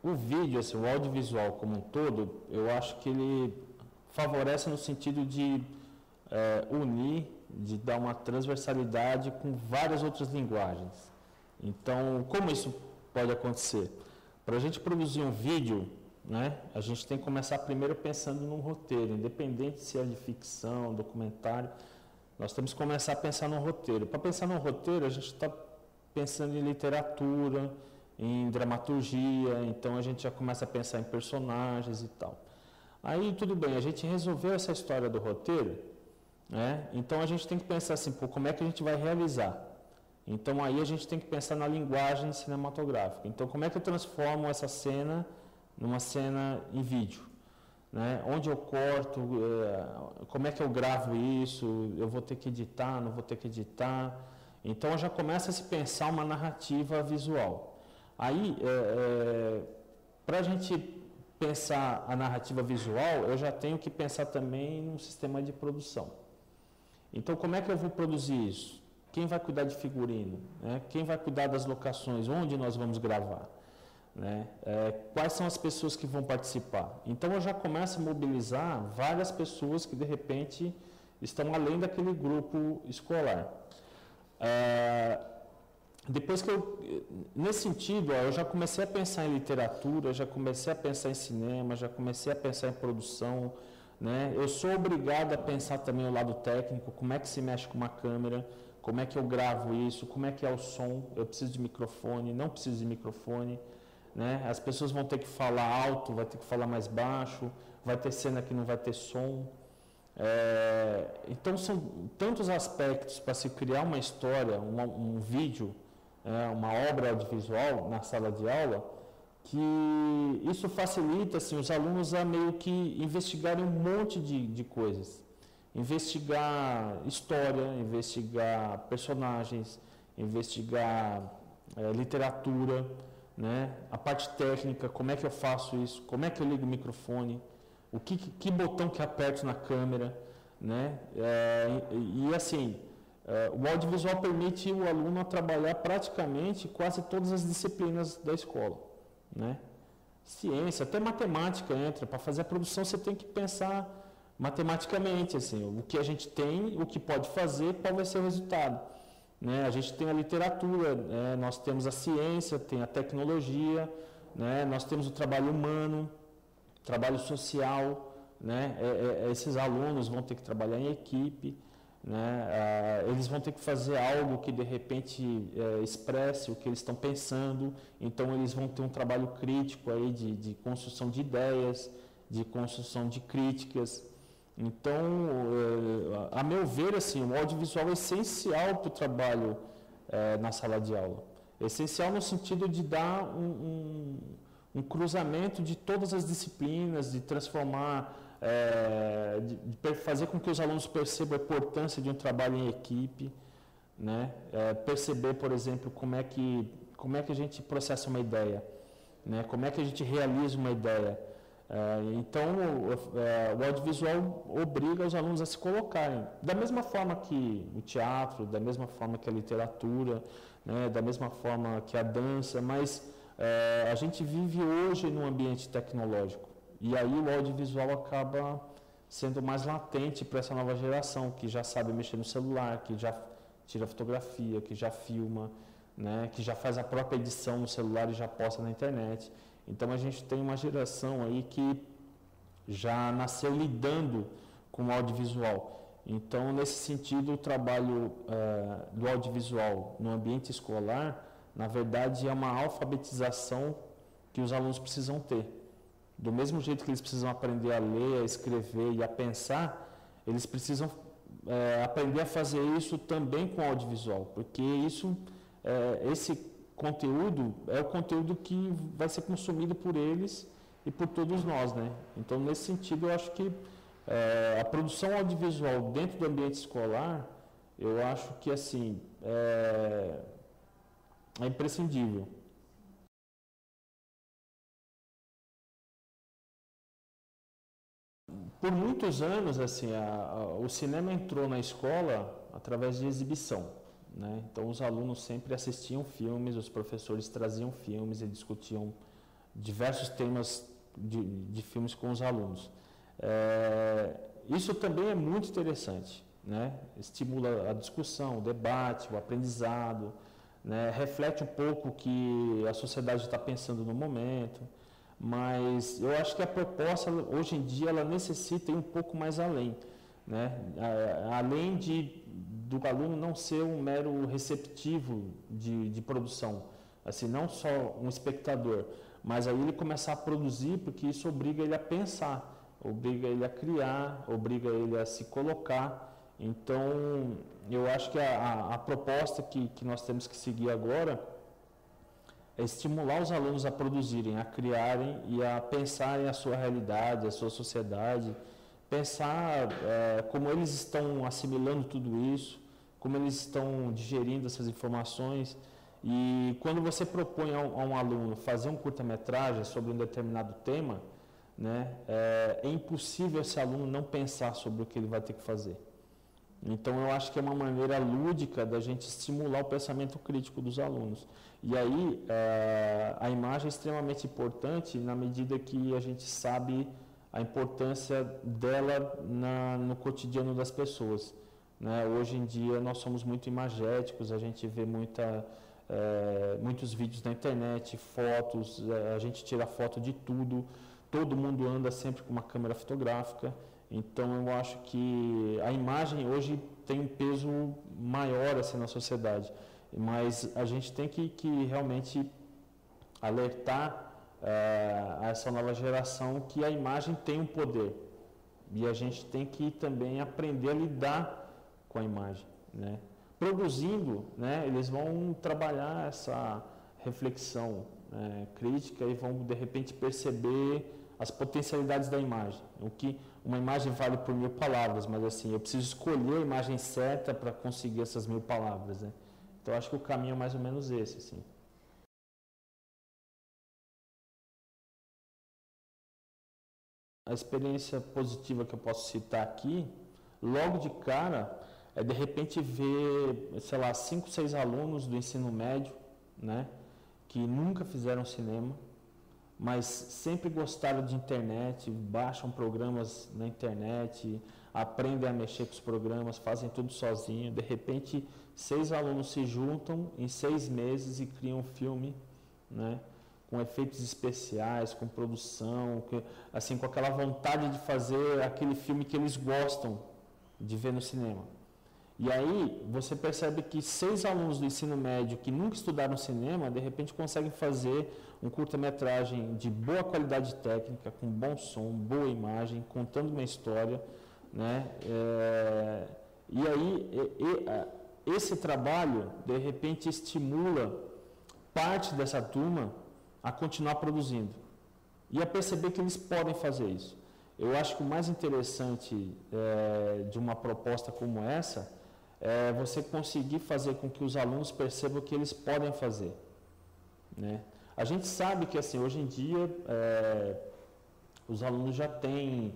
o vídeo, assim, o audiovisual como um todo, eu acho que ele favorece no sentido de unir, de dar uma transversalidade com várias outras linguagens. Então, como isso pode acontecer? Para a gente produzir um vídeo, né, a gente tem que começar primeiro pensando num roteiro, independente se é de ficção, documentário, nós temos que começar a pensar num roteiro. Para pensar num roteiro, a gente está pensando em literatura, em dramaturgia, então a gente já começa a pensar em personagens e tal. Aí tudo bem, a gente resolveu essa história do roteiro, né? Então a gente tem que pensar assim, pô, como é que a gente vai realizar? Então aí a gente tem que pensar na linguagem cinematográfica. Então como é que eu transformo essa cena numa cena em vídeo? Né? Onde eu corto, como é que eu gravo isso, eu vou ter que editar, não vou ter que editar. Então já começa a se pensar uma narrativa visual. Aí, para a gente pensar a narrativa visual, eu já tenho que pensar também no sistema de produção. Então, como é que eu vou produzir isso? Quem vai cuidar de figurino? Né? Quem vai cuidar das locações? Onde nós vamos gravar? Né? Quais são as pessoas que vão participar? Então, eu já começo a mobilizar várias pessoas que, de repente, estão além daquele grupo escolar. Depois que nesse sentido, eu já comecei a pensar em literatura, já comecei a pensar em cinema, já comecei a pensar em produção, né? Eu sou obrigado a pensar também o lado técnico, como é que se mexe com uma câmera, como é que eu gravo isso, como é que é o som, eu preciso de microfone, não preciso de microfone, né? As pessoas vão ter que falar alto, vai ter que falar mais baixo, vai ter cena que não vai ter som. Então são tantos aspectos para se criar uma história, um vídeo, uma obra audiovisual na sala de aula, que isso facilita assim, os alunos a meio que investigarem um monte de coisas. Investigar história, investigar personagens, investigar literatura, né? A parte técnica, como é que eu faço isso, como é que eu ligo o microfone, que botão que aperto na câmera, né? E assim, o audiovisual permite o aluno a trabalhar praticamente quase todas as disciplinas da escola, né? Ciência, até matemática entra. Para fazer a produção você tem que pensar matematicamente, assim, o que a gente tem, o que pode fazer, qual vai ser o resultado, né? A gente tem a literatura, nós temos a ciência, tem a tecnologia, né? Nós temos o trabalho humano, trabalho social, né? Esses alunos vão ter que trabalhar em equipe, né? Eles vão ter que fazer algo que de repente expresse o que eles estão pensando, então eles vão ter um trabalho crítico aí de construção de ideias, de construção de críticas. Então, a meu ver, assim, o audiovisual é essencial para o trabalho na sala de aula. Essencial no sentido de dar um cruzamento de todas as disciplinas, de transformar, de fazer com que os alunos percebam a importância de um trabalho em equipe, né? Perceber, por exemplo, como é que a gente processa uma ideia, né? Como é que a gente realiza uma ideia. Então, o audiovisual obriga os alunos a se colocarem, da mesma forma que o teatro, da mesma forma que a literatura, né? Da mesma forma que a dança, mas a gente vive hoje num ambiente tecnológico e aí o audiovisual acaba sendo mais latente para essa nova geração que já sabe mexer no celular, que já tira fotografia, que já filma, né? Que já faz a própria edição no celular e já posta na internet. Então a gente tem uma geração aí que já nasceu lidando com o audiovisual. Então, nesse sentido, o trabalho do audiovisual no ambiente escolar, na verdade, é uma alfabetização que os alunos precisam ter. Do mesmo jeito que eles precisam aprender a ler, a escrever e a pensar, eles precisam aprender a fazer isso também com o audiovisual, porque esse conteúdo é o conteúdo que vai ser consumido por eles e por todos nós, né? Então, nesse sentido, eu acho que a produção audiovisual dentro do ambiente escolar, eu acho que assim é imprescindível. Por muitos anos, assim, o cinema entrou na escola através de exibição, né? Então, os alunos sempre assistiam filmes, os professores traziam filmes e discutiam diversos temas de filmes com os alunos. Isso também é muito interessante, né? Estimula a discussão, o debate, o aprendizado, né? Reflete um pouco o que a sociedade está pensando no momento, mas eu acho que a proposta, hoje em dia, ela necessita ir um pouco mais além, né? Além do aluno não ser um mero receptivo de produção, assim, não só um espectador, mas aí ele começar a produzir, porque isso obriga ele a pensar, obriga ele a criar, obriga ele a se colocar. Então, eu acho que a proposta que nós temos que seguir agora é estimular os alunos a produzirem, a criarem e a pensarem a sua realidade, a sua sociedade, pensar como eles estão assimilando tudo isso, como eles estão digerindo essas informações. E quando você propõe a um aluno fazer um curta-metragem sobre um determinado tema, né, é impossível esse aluno não pensar sobre o que ele vai ter que fazer. Então, eu acho que é uma maneira lúdica da gente estimular o pensamento crítico dos alunos. E aí, a imagem é extremamente importante na medida que a gente sabe a importância dela no cotidiano das pessoas, né? Hoje em dia, nós somos muito imagéticos, a gente vê muitos vídeos na internet, fotos, a gente tira foto de tudo, todo mundo anda sempre com uma câmera fotográfica. Então, eu acho que a imagem hoje tem um peso maior assim, na sociedade, mas a gente tem que realmente alertar a essa nova geração que a imagem tem um poder e a gente tem que também aprender a lidar com a imagem, né? Produzindo, né, eles vão trabalhar essa reflexão crítica e vão de repente perceber as potencialidades da imagem. O que uma imagem vale por 1000 palavras, mas assim, eu preciso escolher a imagem certa para conseguir essas 1000 palavras, né? Então, acho que o caminho é mais ou menos esse, assim. A experiência positiva que eu posso citar aqui, logo de cara, é de repente ver, sei lá, 5, 6 alunos do ensino médio, né, que nunca fizeram cinema, mas sempre gostaram de internet, baixam programas na internet, aprendem a mexer com os programas, fazem tudo sozinho. De repente, 6 alunos se juntam em 6 meses e criam um filme, né, com efeitos especiais, com produção, assim, com aquela vontade de fazer aquele filme que eles gostam de ver no cinema. E aí você percebe que 6 alunos do ensino médio que nunca estudaram cinema, de repente conseguem fazer um curta-metragem de boa qualidade técnica, com bom som, boa imagem, contando uma história, né? E aí esse trabalho, de repente, estimula parte dessa turma a continuar produzindo e a perceber que eles podem fazer isso. Eu acho que o mais interessante de uma proposta como essa é você conseguir fazer com que os alunos percebam que eles podem fazer, né? A gente sabe que assim, hoje em dia os alunos já têm,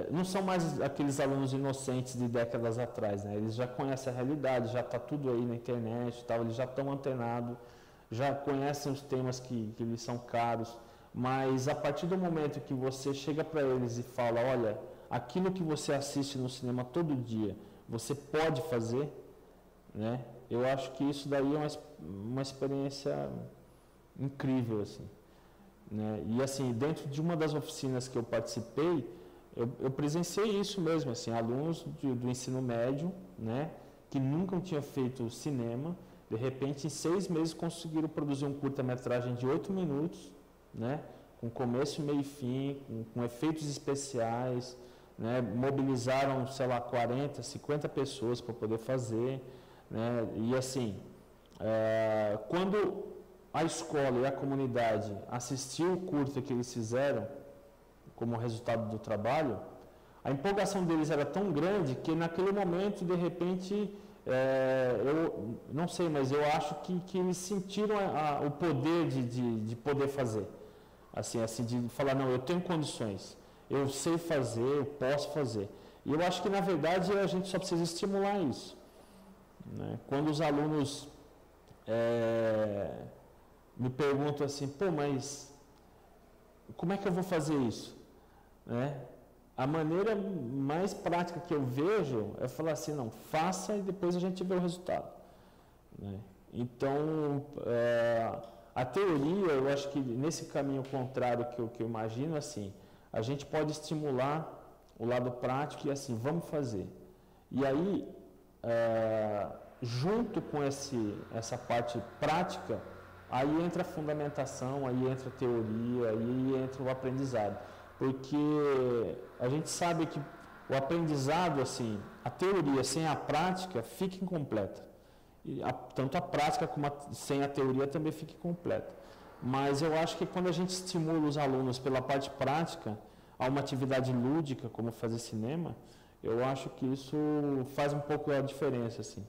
não são mais aqueles alunos inocentes de décadas atrás, né? Eles já conhecem a realidade, já está tudo aí na internet, tal, eles já estão antenados, já conhecem os temas que lhes são caros, mas a partir do momento que você chega para eles e fala, olha, aquilo que você assiste no cinema todo dia, você pode fazer, né? Eu acho que isso daí é uma experiência incrível, assim, né? E assim, dentro de uma das oficinas que eu participei, eu presenciei isso mesmo, assim, alunos do ensino médio, né, que nunca tinham feito cinema, de repente em 6 meses conseguiram produzir um curta-metragem de 8 minutos, né, com começo, meio e fim, com efeitos especiais, né, mobilizaram, sei lá, 40, 50 pessoas para poder fazer, né, e assim, quando a escola e a comunidade assistiu o curta que eles fizeram, como resultado do trabalho, a empolgação deles era tão grande que naquele momento, de repente, eu não sei, mas eu acho que eles sentiram o poder de poder fazer, assim, de falar, não, eu tenho condições, eu sei fazer, eu posso fazer. E eu acho que, na verdade, a gente só precisa estimular isso, né? Quando os alunos me perguntam assim, pô, mas como é que eu vou fazer isso? Né? A maneira mais prática que eu vejo é falar assim, não, faça e depois a gente vê o resultado. Né? Então, a teoria, eu acho que nesse caminho contrário que eu imagino, assim, a gente pode estimular o lado prático e assim, vamos fazer. E aí, junto com essa parte prática, aí entra a fundamentação, aí entra a teoria, aí entra o aprendizado. Porque a gente sabe que o aprendizado, assim, a teoria sem a prática fica incompleta. Tanto a prática como sem a teoria também fica incompleta. Mas eu acho que quando a gente estimula os alunos pela parte prática a uma atividade lúdica, como fazer cinema, eu acho que isso faz um pouco a diferença, assim.